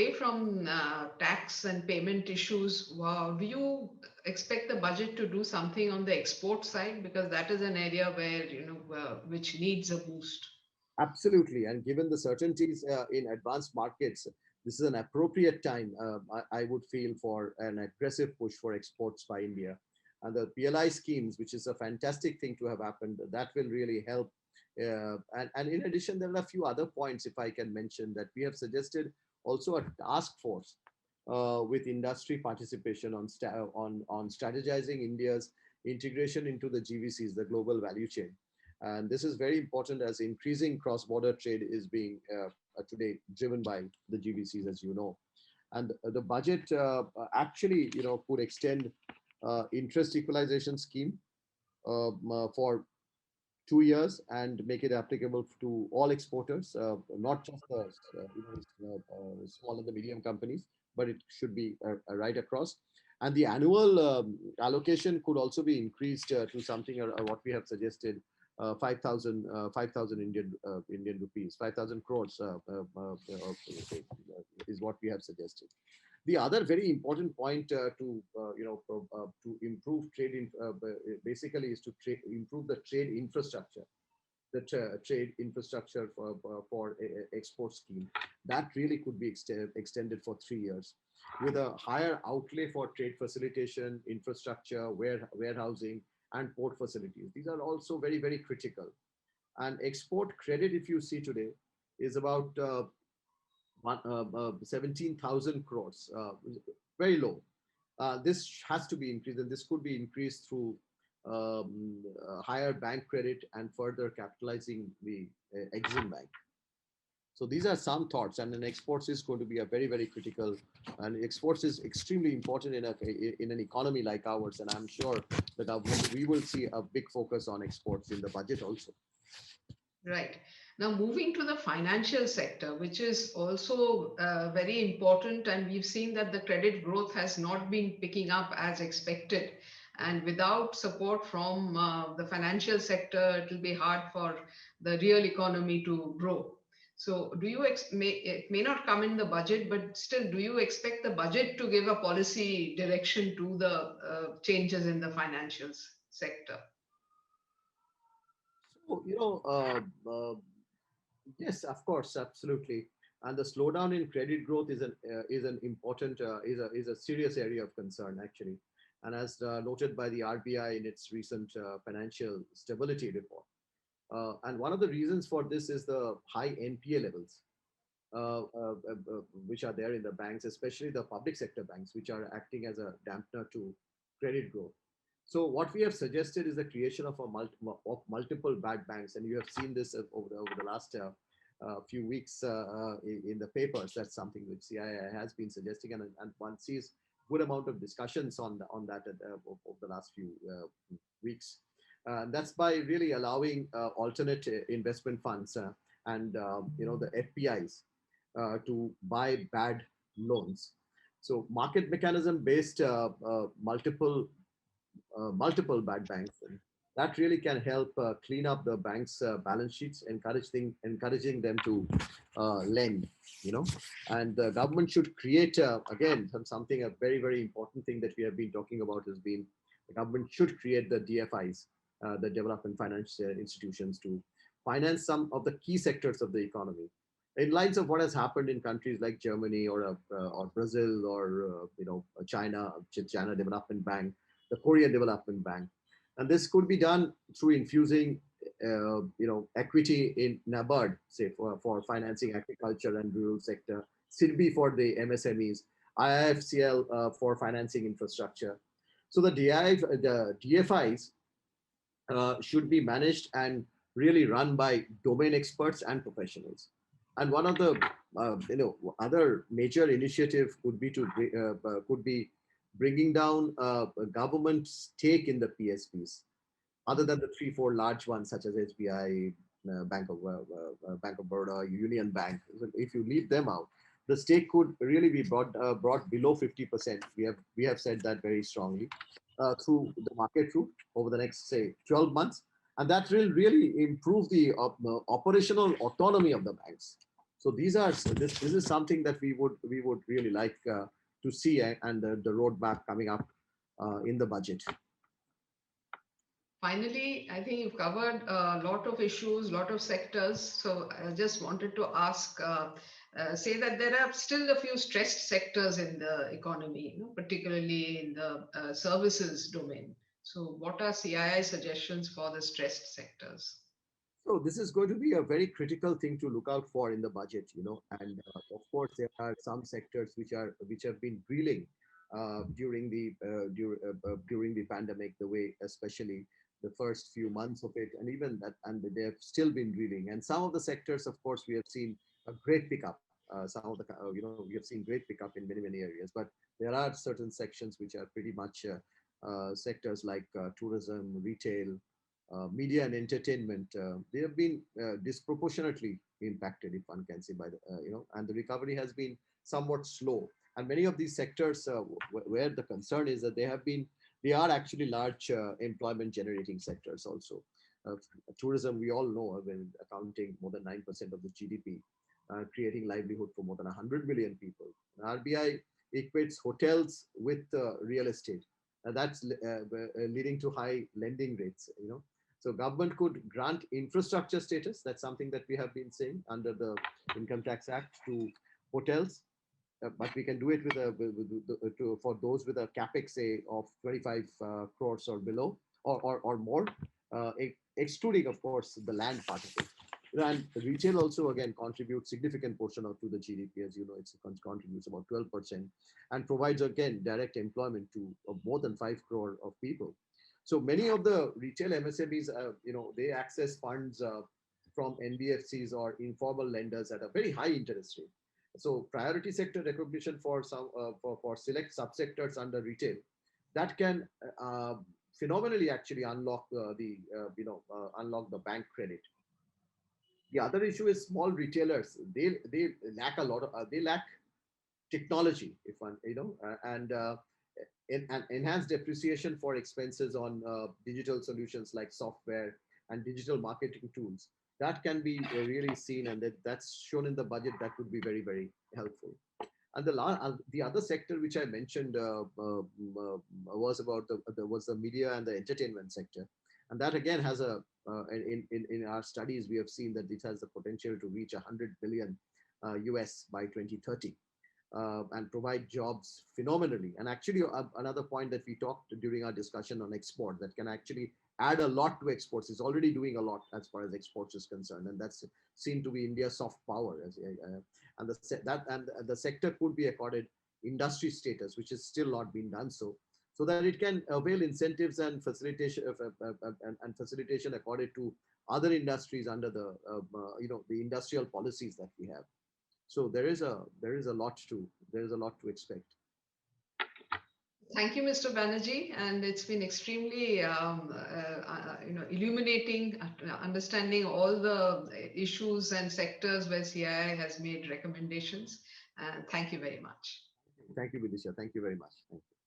away from tax and payment issues, do you expect the budget to do something on the export side? Because that is an area where, which needs a boost. Absolutely. And given the certainties in advanced markets, this is an appropriate time, I would feel, for an aggressive push for exports by India. And the PLI schemes, which is a fantastic thing to have happened, that will really help. And in addition, there are a few other points, if I can mention, that we have suggested also a task force with industry participation on strategizing India's integration into the GVCs, the global value chain. And this is very important as increasing cross-border trade is being today driven by the GVCs, as you know. And the budget actually, could extend interest equalization scheme for 2 years and make it applicable to all exporters, not just the small and the medium companies, but it should be right across. And the annual allocation could also be increased to something what we have suggested, 5,000 Indian rupees, 5,000 crores is what we have suggested. The other very important point to improve trade basically is to improve the trade infrastructure, the trade infrastructure for export scheme. That really could be extended for 3 years with a higher outlay for trade facilitation, infrastructure, warehousing, and port facilities. These are also very, very critical. And export credit, if you see today, is about 17,000 crores, very low. This has to be increased, and this could be increased through higher bank credit and further capitalizing the Exim Bank. So these are some thoughts, and then exports is going to be a very, very critical, and exports is extremely important in an economy like ours. And I'm sure the government, we will see a big focus on exports in the budget also. Right. Now, moving to the financial sector, which is also very important, and we've seen that the credit growth has not been picking up as expected. And without support from the financial sector, it will be hard for the real economy to grow. So do you, it may not come in the budget, but still, do you expect the budget to give a policy direction to the changes in the financial sector? So, yes, of course, absolutely. And the slowdown in credit growth is an important is a serious area of concern actually, and as noted by the RBI in its recent financial stability report. And one of the reasons for this is the high NPA levels, which are there in the banks, especially the public sector banks, which are acting as a dampener to credit growth. So what we have suggested is the creation of multiple bad banks, and you have seen this over the last few weeks in the papers. That's something which CII has been suggesting, and one sees good amount of discussions on that over the last few weeks. That's by really allowing alternate investment funds and the FPIs to buy bad loans. So market mechanism based multiple bad banks, and that really can help clean up the banks' balance sheets, encouraging them to lend. And the government should create again something a very, very important thing that we have been talking about has been the government should create the DFIs, the development finance institutions, to finance some of the key sectors of the economy, in lines of what has happened in countries like Germany or Brazil or China Development Bank, the Korean Development Bank. And this could be done through infusing equity in NABARD, say for financing agriculture and rural sector, SIDBI for the MSMEs, IIFCL for financing infrastructure. So the DFIs should be managed and really run by domain experts and professionals. And one of the other major initiative could be bringing down government stake in the PSBs, other than the 3-4 large ones such as SBI, Bank of Baroda, Union Bank. So if you leave them out, the stake could really be brought below 50%. We have said that very strongly through the market route over the next, say, 12 months. And that will really improve the operational autonomy of the banks. So these are this is something that we would really like to see, and the roadmap coming up in the budget. Finally, I think you've covered a lot of issues, lot of sectors. So I just wanted to ask, say that there are still a few stressed sectors in the economy, particularly in the services domain. So what are CII suggestions for the stressed sectors? So this is going to be a very critical thing to look out for in the budget, and of course there are some sectors which have been reeling during the pandemic, the way especially the first few months of it, and even that, and they have still been reeling. And some of the sectors, of course, we have seen a great pickup. Some of the we have seen great pickup in many areas, but there are certain sections which are pretty much sectors like tourism, retail, media and entertainment, they have been disproportionately impacted, if one can say, by the and the recovery has been somewhat slow. And many of these sectors, where the concern is that they are actually large employment generating sectors also. Uh, Tourism, we all know, when accounting more than 9% of the GDP, creating livelihood for more than 100 million people. RBI equates hotels with real estate. That's leading to high lending rates. So government could grant infrastructure status. That's something that we have been saying under the Income Tax Act to hotels, but we can do it for those with a capex, say, of 25 crores or below, or more, excluding, of course, the land part of it. And retail also again contributes significant portion of to the GDP, as you know, it contributes about 12%, and provides again direct employment to more than 5 crore of people. So many of the retail MSMEs, they access funds from NBFCs or informal lenders at a very high interest rate. So priority sector recognition for some for select subsectors under retail, that can phenomenally actually unlock unlock the bank credit. The other issue is small retailers. They lack a lot of they lack technology, if one and enhanced depreciation for expenses on digital solutions like software and digital marketing tools. That can be really seen, and that's shown in the budget. That would be very helpful. And the other sector which I mentioned was about was the media and the entertainment sector, and that again has in our studies we have seen that it has the potential to reach 100 billion US by 2030, and provide jobs phenomenally. And actually, another point that we talked during our discussion on export that can actually add a lot to exports, is already doing a lot as far as exports is concerned, and that's seen to be India's soft power. And the sector could be accorded industry status, which is still not been done so that it can avail incentives and facilitation accorded to other industries under the industrial policies that we have. So there is a lot to expect. Thank you, Mr. Banerjee, and it's been extremely, illuminating, understanding all the issues and sectors where CII has made recommendations. And thank you very much. Thank you, Vidisha. Thank you very much. Thank you.